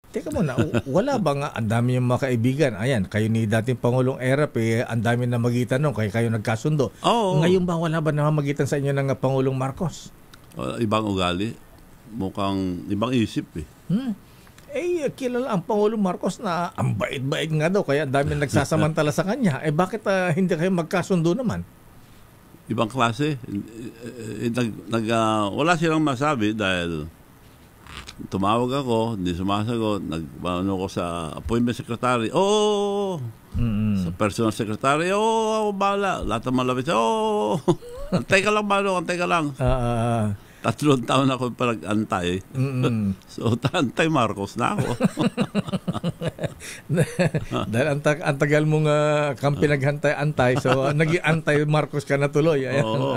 Teka muna, wala ba nga, ang dami yung mga kaibigan, ayan, kayo ni dating Pangulong Erap, ang dami na magitan nung, kayo nagkasundo. Oo. Ngayon ba wala ba namamagitan sa inyo ng Pangulong Marcos? Ibang ugali. Mukhang ibang isip eh. Kilala ang Pangulong Marcos na ang bait-bait nga daw, kaya dami nagsasamantala sa kanya. Bakit hindi kayo magkasundo naman? Ibang klase. Wala silang masabi dahil tumawag ako, hindi sumasagot, nagpano ko sa appointment secretary. Sa personal secretary, ako bahala. Lahat ng malapit, antay ka lang, Mano, antay ka lang. 3 taon ako pinag-antay. So, antay Marcos na ako. Dahil ang tagal mong kang pinaghantay-antay, so nag-antay Marcos ka na tuloy. Ayan.